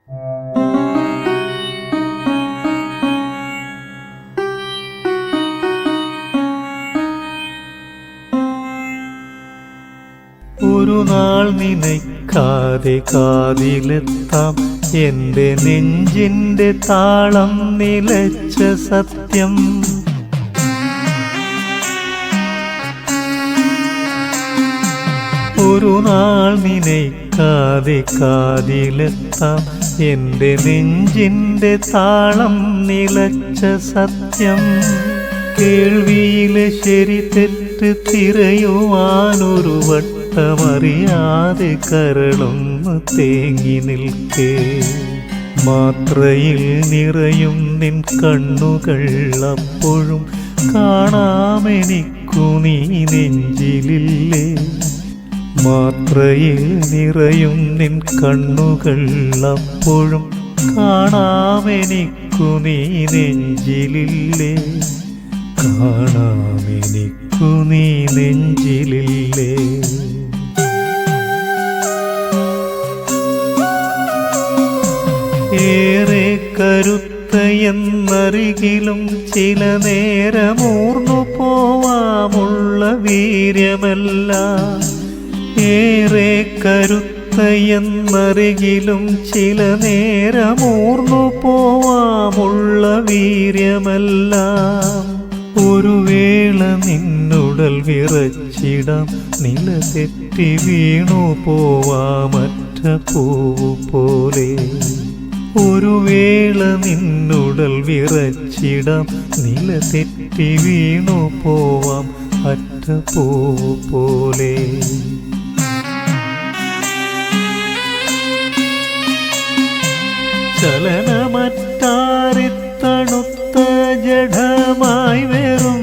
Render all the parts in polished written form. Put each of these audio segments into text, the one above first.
ഒരു നാൾ നിനക്കാതെ കാതിലെത്താം എൻ്റെ നെഞ്ചിൻ്റെ താളം നിലച്ച സത്യം. ഒരു നാൾ നിനക്കാതെ കാതിലെത്താം എൻ്റെ നെഞ്ചിൻ്റെ താളം നിലച്ച സത്യം. കേൾവിയിലെ ശരി തെറ്റ് തിരയുവാനൊരു വട്ടമറിയാതെ കരളൊന്ന് തേങ്ങി നിൽക്കേ. മാത്രയിൽ നിറയും നിൻ കണ്ണുകൾ അപ്പോഴും കാണാമെനിക്കു നീ നെഞ്ചിലില്ലേ. മാത്രയിൽ നിറയും നിൻ കണ്ണുകൾ അപ്പോഴും കാണാമെനിക്കു നീ നെഞ്ചിലില്ലേ. കാണാമെനിക്കു നീ നെഞ്ചിലില്ലേ. ഏറെ കരുത്തയെന്നറികിലും ചില നേരമൂർന്നു പോവാമുള്ള വീര്യമല്ല. ഏറെ കരുത്തയെന്നറികിലും ചില നേരമൂർന്നു പോവാമുള്ള വീര്യമല്ല. ഒരു വേള നിന്നുടൽ വിറച്ചിടാം നില തെറ്റി വീണു പോവാമറ്റ പൂവു പോലെ. ഒരു വേള നിന്നുടൽ വിറച്ചിടാം നില തെറ്റി വീണു പോവാം അറ്റ പൂവു പോലെ. ചലനമറ്റാരിത്തണുത്ത ജഡമായി വെറും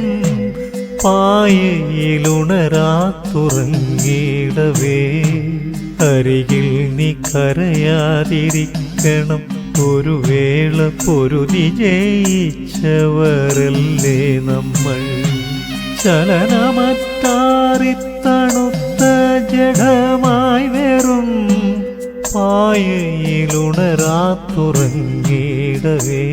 പായയിലുണരാത്തുറങ്ങിടവേ. അരികിൽ നീ കരയാതിരിക്കണം. ഒരു വേള പൊരുതി ജയിച്ചവരല്ലേ നമ്മൾ. ചലനമറ്റാരിത്തണുത്ത ജഡമായി വെറും പായയിലുണരാത്തുറങ്ങിടവേ.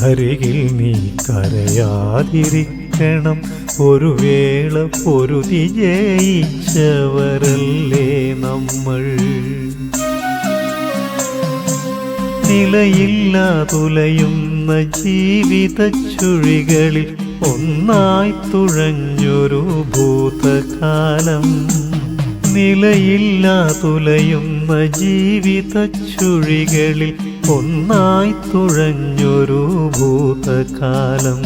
അരികിൽ നീ കരയാതിരിക്കണം. ഒരു വേള പൊരുതി ജയിച്ചവരല്ലേ നമ്മൾ. നിലയില്ലാതുലയുന്ന ജീവിത ചുഴികളിൽ ഒന്നായി തുഴഞ്ഞൊരു ഭൂതകാലം. നിലയില്ലാതുലയുന്ന ജീവിത ചുഴികളിൽ ഒന്നായി തുഴഞ്ഞൊരു ഭൂതകാലം.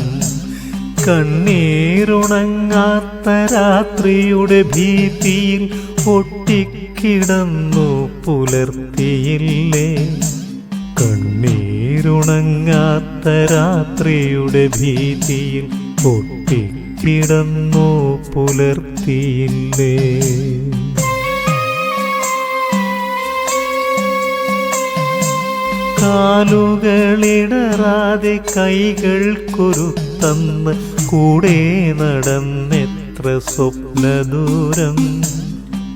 കണ്ണീരുണങ്ങാത്ത രാത്രിയുടെ ഭീതിയിൽ ഒട്ടിക്കിടന്നു പുലർത്തിയില്ലേ. കണ്ണീരുണങ്ങാത്ത രാത്രിയുടെ ഭീതിയിൽ ഒട്ടിക്കിടന്നു പുലർത്തിയില്ലേ. കാലുകളിടറാതെ കൈകൾ കൊരുത്തന്ന് കൂടെ നടന്നെത്ര സ്വപ്നദൂരം.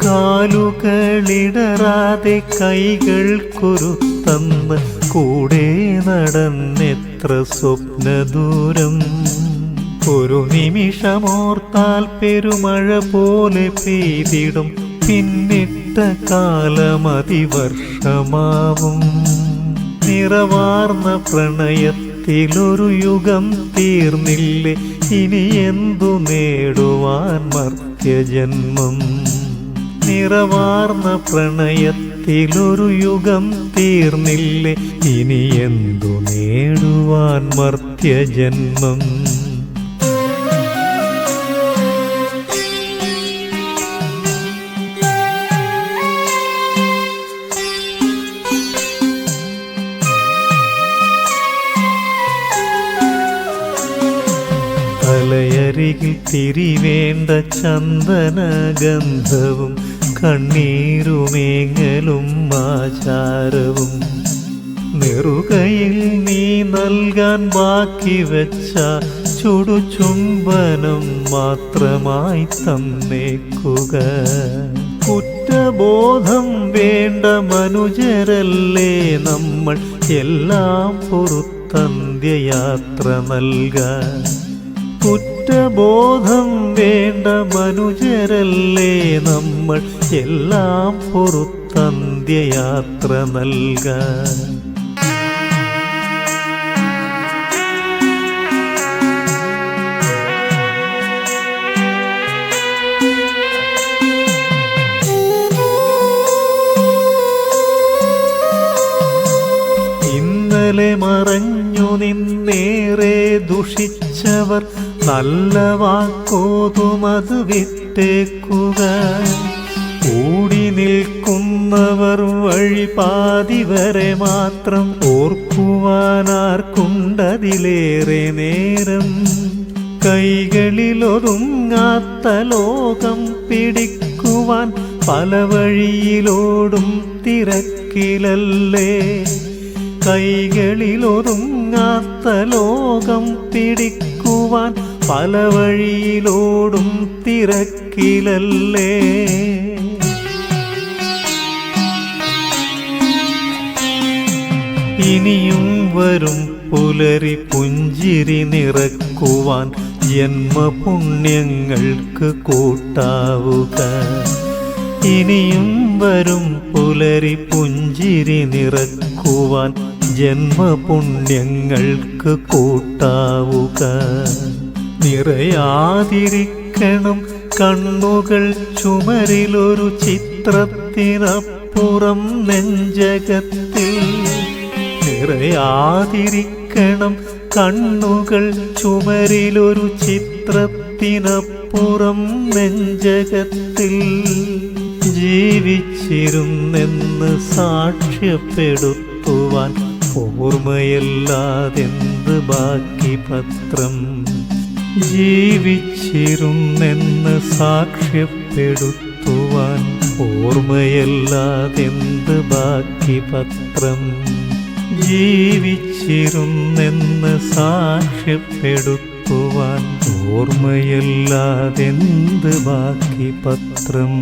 കാലുകളിടറാതെ കൈകൾ കൊരുത്തന്ന് കൂടെ നടന്നെത്ര സ്വപ്നദൂരം. ഒരു നിമിഷമോർത്താൽ പെരുമഴ പോലെ പെയ്തിടും പിന്നിട്ട കാലമതിവർഷമാവും. നിറവാർന്ന പ്രണയത്തിലൊരു യുഗം തീർന്നില്ലേ. ഇനി എന്തു നേടുവാൻ മർത്യജന്മം. നിറവാർന്ന പ്രണയത്തിലൊരു യുഗം തീർന്നില്ലേ. ഇനി എന്തു നേടുവാൻ മർത്യജന്മം. തലയരികിൽ തിരിവേണ്ട ചന്ദനഗന്ധവും കണ്ണീരുമേങ്ങലും ആചാരവും. നെറുകയിൽ നീ നൽകാൻ ബാക്കി വെച്ച ചുടുചുംബനം മാത്രമായി തന്നേക്കുക. കുറ്റബോധമില്ലാത്ത കുറ്റബോധം വേണ്ട മനുജരല്ലേ നമ്മൾ എല്ലാം പൊറുത്തന്ത്യയാത്ര നൽകാൻ. കുറ്റബോധം വേണ്ട മനുജരല്ലേ നമ്മൾ എല്ലാം പൊറുത്തന്ത്യയാത്ര നൽകാൻ. ഇന്നലെ മറഞ്ഞു നിന്നേറെ ദുഷിച്ചവർ നല്ല വാക്കോതുമത് വിട്ടേക്കുക. കൂടി നിൽക്കുന്നവർ വഴിപാതി വരെ മാത്രം ഓർക്കുവാനാർക്കുണ്ടതിലേറെ നേരം. കൈകളിലൊതുങ്ങാത്ത ലോകം പിടിക്കുവാൻ പല വഴിയിലോടും തിരക്കിലല്ലേ. കൈകളിലൊതുങ്ങാത്ത ലോകം പിടിക്കുവാൻ പല വഴിയിലോടും തിരക്കിലല്ലേ. ഇനിയും വരും പുലരി പുഞ്ചിരി നിറക്കുവാൻ ജന്മപുണ്യങ്ങൾക്ക് കൂട്ടാവുക. ഇനിയും വരും പുലരി പുഞ്ചിരി നിറക്കുവാൻ ജന്മപുണ്യങ്ങൾക്ക് കൂട്ടാവുക. നിറയാതിരിക്കണം കണ്ണുകൾ ചുമരിലൊരു ചിത്രത്തിനപ്പുറം നെഞ്ചകത്തിൽ. നിറയാതിരിക്കണം കണ്ണുകൾ ചുമരിലൊരു ചിത്രത്തിനപ്പുറം നെഞ്ചകത്തിൽ. ജീവിച്ചിരുന്നെന്ന് സാക്ഷ്യപ്പെടുത്തുവാൻ ഓർമ്മയല്ലാതെന്ത് ബാക്കി പത്രം. ജീവിച്ചിരുന്നെന്ന് സാക്ഷ്യപ്പെടുത്തുവാൻ ഓർമ്മയല്ലാതെന്ത് ബാക്കി പത്രം. ജീവിച്ചിരുന്നെന്ന് സാക്ഷ്യപ്പെടുത്തുവാൻ ഓർമ്മയല്ലാതെന്ത് ബാക്കി പത്രം.